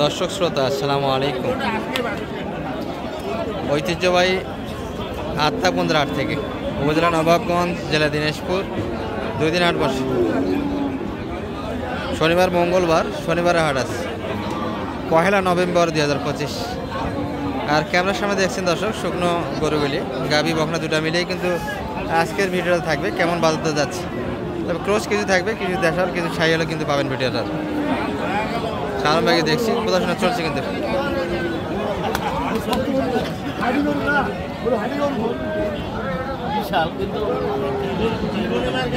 দর্শক শ্রোতা আসসালামু আলাইকুম। ঐতিহ্যবাহী আত্মাকুন্দ্রা হাট থেকে উপজেলা নবাবগঞ্জ, জেলা দিনাজপুর, 2 দিন হাট বসে। শনিবার মঙ্গলবার, শনিবারে হাট আছে 1 নভেম্বর 2025। আর ক্যামেরার সামনে দেখছেন দর্শক শুকনো গরুগুলি, গাভী বকনা দুটা মিলেই কিন্তু আজকের ভিডিওটা থাকবে। কেমন বাজাতে যাচ্ছে, তবে ক্রস কিছু থাকবে, কিছু দেখার কিছু ছাই হলে কিন্তু পাবেন ভিডিওটা। সালাম ভাইকে দেখছি প্রদর্শনা চলছে কিন্তু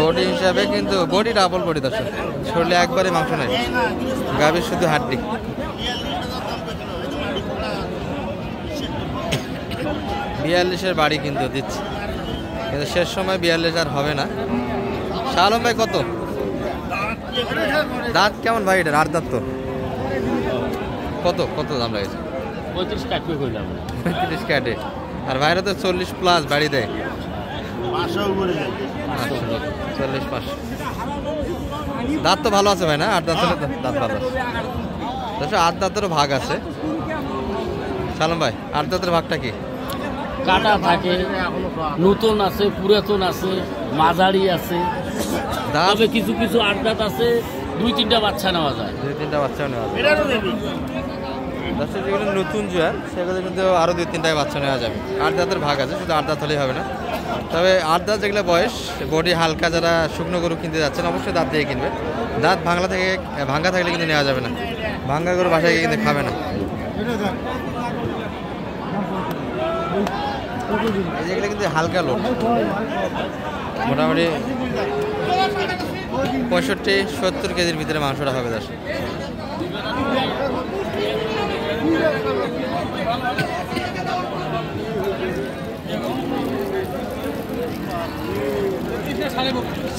বডি হিসাবে, কিন্তু বডি ডাবল বডি দর্শক, শরীরে একবারে মাংস নাই, গাভীর শুধু হাড্ডি। 42-এর বাড়ি কিন্তু দিচ্ছে, কিন্তু শেষ সময় 42 আর হবে না। সালাম ভাই কত দাঁত কেমন ভাই? এটা 8 দাঁত তো, কত কত দাম লাগেছে? 35 কাটে। আর ভাইরা তো 40+ বাড়ি দেয়, 40-500। দাঁত তো ভালো আছে ভাই না? 8 দাঁতের দাঁত ভালো আছে। 8 দাঁতেরও ভাগ আছে। সালাম ভাই 8 দাঁতের ভাগটা কি? কাটা থাকে, নতুন আছে, পুরাতন আছে, মাঝারি আছে, তবে কিছু কিছু 8 দাঁত আছে 2-3টা বাচ্চা নেওয়া যায়। 2-3টা বাচ্চা নেওয়া যায়। যেগুলো নতুন জোয়ার সেগুলো কিন্তু আরো 2-3টায় বাচ্চা নেওয়া যাবে। 8 দাঁতের ভাগ আছে, শুধু 8 দাঁত হলেই হবে না। তবে 8 দাঁত যেগুলো বয়স, বডি হালকা, যারা শুকনো গরু কিনতে যাচ্ছেন অবশ্যই দাঁত দিয়ে কিনবে। দাঁত ভাঙা থাকলে কিন্তু নেওয়া যাবে না। ভাঙ্গা গরু বাসায় গিয়ে কিন্তু খাবে না। যেগুলো কিন্তু হালকা লোড, মোটামুটি 65-70 কেজির ভিতরে মাংসটা হবে। দর্শক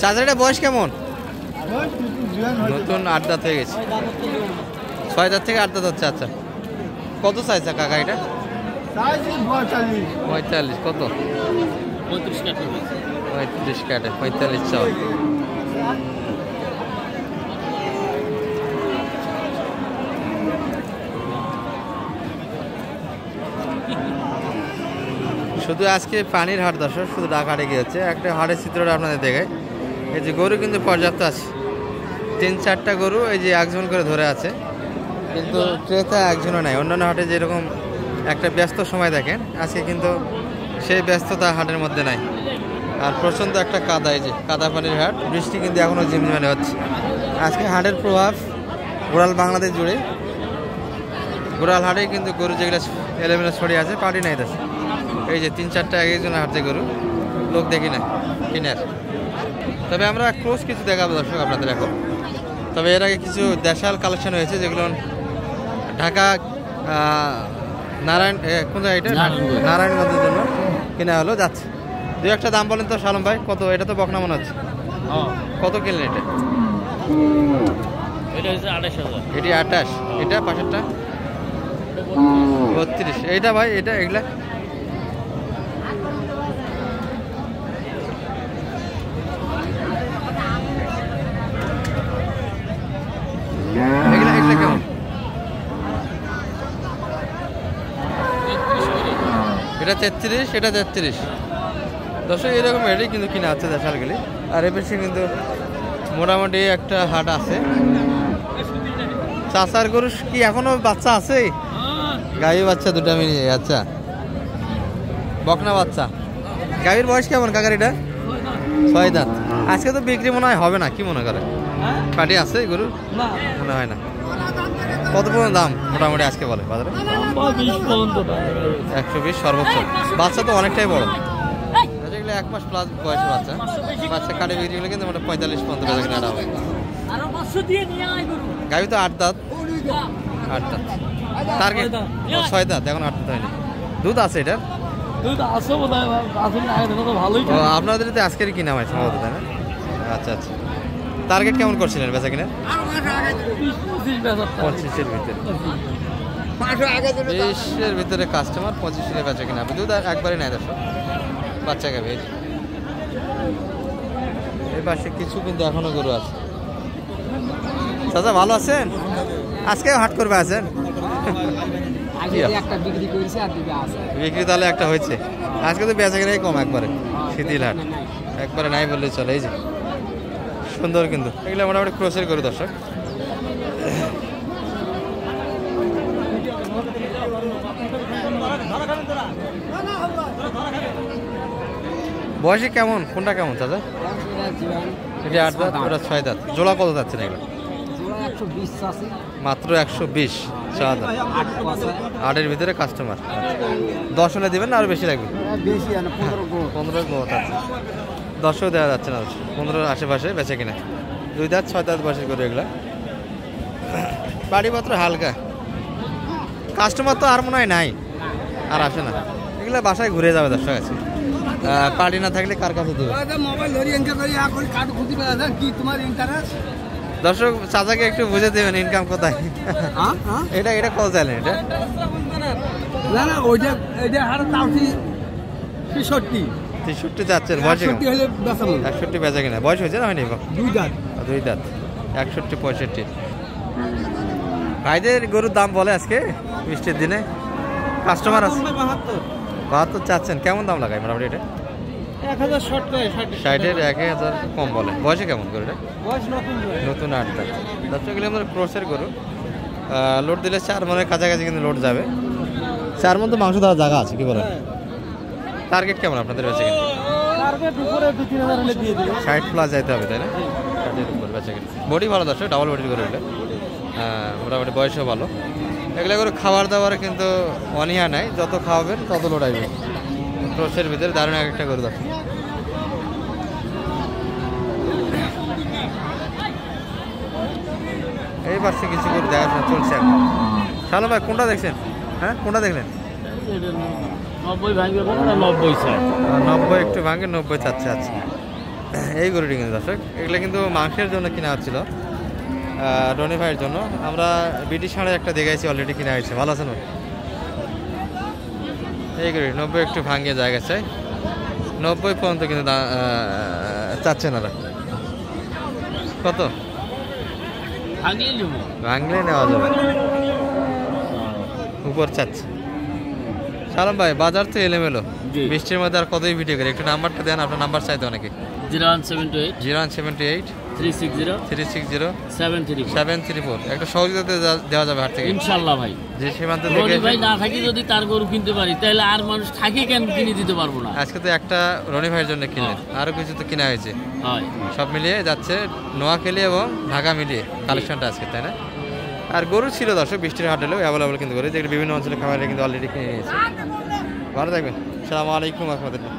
চাচাটা বয়স কেমন? নতুন 8 দাঁত হয়ে গেছে, 6 দাঁত থেকে 8 দাঁত হচ্ছে। আচ্ছা, কত চাইছে কাকা এটা? 45। কত? 35 কাটে, 45 চাও। শুধু আজকে পানির হাট দর্শক, শুধু ডাক হাটে গিয়েছে। একটা হাটের চিত্রটা আপনাদের দেখায়। এই যে গরু কিন্তু পর্যাপ্ত আছে, 3-4টা গরু এই যে একজন করে ধরে আছে, কিন্তু ক্রেতা একজনও নাই। অন্যান্য হাটে যেরকম একটা ব্যস্ত সময় দেখেন, আজকে কিন্তু সেই ব্যস্ততা হাটের মধ্যে নাই। আর প্রচণ্ড একটা কাদা, এই যে কাদা পানির হাট, বৃষ্টি কিন্তু এখনও ঝিমঝিমানে হচ্ছে। আজকে হাটের প্রভাব গোড়াল বাংলাদেশ জুড়ে, গোড়াল হাটেই কিন্তু গরু যেগুলো এলোমেলো ছড়িয়ে আছে, পাটি নাই দেশ। এই যে 3-4টা একজন হাটে গরু, লোক দেখি না কিনার। তবে আমরা ক্রস কিছু দেখাবো দর্শক আপনাদের এখন। তবে এর আগে কিছু দেশাল কালেকশন হয়েছে, যেগুলো ঢাকা কোন জায়গায়, এটা নারায়ণগঞ্জের জন্য কেনা হলো, যাচ্ছে। 2-একটা দাম বলেন তো সালম ভাই, কত? এটা তো বকনা মনে হচ্ছে, কত কিনলেন এটা? এটা হচ্ছে 28,000। এটি 28, এটা পাশেরটা 32। এইটা ভাই, এটা এগুলা কেমন? এটা 33, এটা 33। দর্শক এরকম রেডি কিন্তু কিনা আছে দেশালগুলি। আর এ বেশি কিন্তু মোটামুটি একটা হাট আছে। চাচার গরু কি এখনো বাচ্চা আছে? গাভী বাচ্চা 2টা মিলিয়ে। আচ্ছা, বকনা বাচ্চা। গাভীর বয়স কেমন কাকার এটা? 6 দাঁত। আজকে তো বিক্রি মনে হয় হবে না, কি মনে করে? পাটি আছে গরু? মনে হয় না। কত পর্যন্ত দাম মোটামুটি আজকে বলে বাজারে? 120 সর্বোচ্চ। বাচ্চা তো অনেকটাই বড়, যেগুলো 1 মাস প্লাস বয়সের বাচ্চা। বাচ্চা কাটে বিক্রি হলে কিন্তু মোটা 45 পর্যন্ত বেচা কিনা হবে। গাভী তো 8 দাঁত। 8 দাঁত টার্গেট 6 দাঁত, এখন 8 দাঁত হয়নি। দুধ আছে এটার? আপনাদের তো আজকেরই কিনা হয় সম্ভবত, তাই না? আচ্ছা আচ্ছা, টার্গেট কেমন করছিলেন বেচা কিনা? 25-এর ভিতরে। 20-এর ভিতরে কাস্টমার, 25-এর বেচা কিনা। দুধ একবারই নেয় দর্শক, বাচ্চা গাভী। এই পাশে কিছু কিন্তু এখনো গরু আছে। চাচা ভালো আছেন? আজকে হাট করবে আছেন? বিক্রি তাহলে একটা হয়েছে। আজকে তো বেচা কিনাই কম একবারে, শিথিল হাট একবারে নাই বললেই চলে। এই যে সুন্দর, কিন্তু এগুলো মোটামুটি ক্রসের গরু দর্শক। বয়সে কেমন, কোনটা কেমন চাচা? এটা 8 দাঁত, ওটা 6 দাঁত। জোড়া কত যাচ্ছে না এগুলো? মাত্র 120। 4 দাঁত, 8-এর ভিতরে কাস্টমার। 10 হলে দিবেন না আরো বেশি লাগবে? 15 গোটা 10ও দেওয়া যাচ্ছে না, 15 আশেপাশে বেচে কিনা। 2 দাঁত 6 দাঁত বয়সের করে এগুলা। বাড়িপত্র হালকা, কাস্টমার তো আর মনে হয় নাই, আর আসে না। এগুলো বাসায় ঘুরে যাবে দর্শক আছে। পার্টি না থাকলে কার কাছে দেবে? দর্শক চাচাকে একটু বুঝে দেবেন ইনকাম কোথায়। এটা এটা কত চাইলেন? এটা না না, ওইটা এটা হার তাওটি 63 যাচ্ছেন। বয়স 61 বেচা কিনা বয়স হয়েছে না হয়নি? 2 দাঁত 2 দাঁত 61 65। ভাইদের গরুর দাম বলে আজকে বৃষ্টির দিনে কাস্টমার আছে। 72 চাচ্ছেন, কেমন দাম লাগায় মোটামুটি? এটা 60-এর 1000 কম বলে। বয়সে কেমন গরুটা? নতুন 8 দাঁত। দর্শক এগুলো আমাদের ক্রসের গরু। লোড দিলে 4 মনের কাছাকাছি কিন্তু লোড যাবে। 4 মন তো মাংস দেওয়ার জায়গা আছে, কি বলেন? টার্গেট কেমন আপনাদের বেচে কিনা? 60 প্লাস যাইতে হবে, তাই না? 60-এর উপর বেচে কিনা। বডি ভালো দর্শক, ডাবল বডির গরু এগুলো। মোটামুটি বয়সও ভালো। এগুলো করে খাবার দাবার কিন্তু অনিহা নাই, যত খাওয়াবেন তত লোড আসবে। ক্রসের ভিতরে দারুণ একটা গরু দর্শক। এই পাশে কিছু গরু দেখাশোনা চলছে এখন। শালো ভাই কোনটা দেখছেন? হ্যাঁ কোনটা দেখলেন? 90 একটু ভাঙে, 90 চাচ্ছে। আচ্ছা, এই গরুটি কিন্তু দর্শক এগুলো কিন্তু মাংসের জন্য কিনা হচ্ছিল, রনি ভাইয়ের জন্য। আমরা ব্রিটিশ হাড়ে একটা দেখাইছি, অলরেডি কিনা হয়েছে। ভালো আছেন? এই গরু 90 একটু ভাঙিয়ে জায়গা চাই, 90 পর্যন্ত কিন্তু চাচ্ছেন ওরা। কত ভাঙলে নেওয়া যাবে? উপর চাচ্ছে। সালাম ভাই, বাজার তো এলোমেলো, বৃষ্টির মধ্যে আর কতই ভিডিও করে। একটু নাম্বারটা দেন, আপনার নাম্বার চাইতে অনেকে। 0178 360 734। একটা সহযোগিতা দেওয়া যাবে হাট থেকে ইনশাআল্লাহ ভাই। যে সীমান্ত থেকে ভাই না থাকি যদি তার গরু কিনতে পারি, তাহলে আর মানুষ থাকি কেন কিনে দিতে পারবো না? আজকে তো একটা রনি ভাইয়ের জন্য কিনলেন, আরো কিছু তো কিনা হয়েছে। সব মিলিয়ে যাচ্ছে নোয়াখালী এবং ঢাকা মিলিয়ে কালেকশনটা আজকে, তাই না? আর গরু ছিল দর্শক বৃষ্টির হাট হলেও অ্যাভেলেবল কিন্তু গরু, যেগুলো বিভিন্ন অঞ্চলে খামারে কিন্তু অলরেডি কিনে নিয়েছে। ভালো থাকবেন। আসসালামু আলাইকুম রহমতুল্লাহ।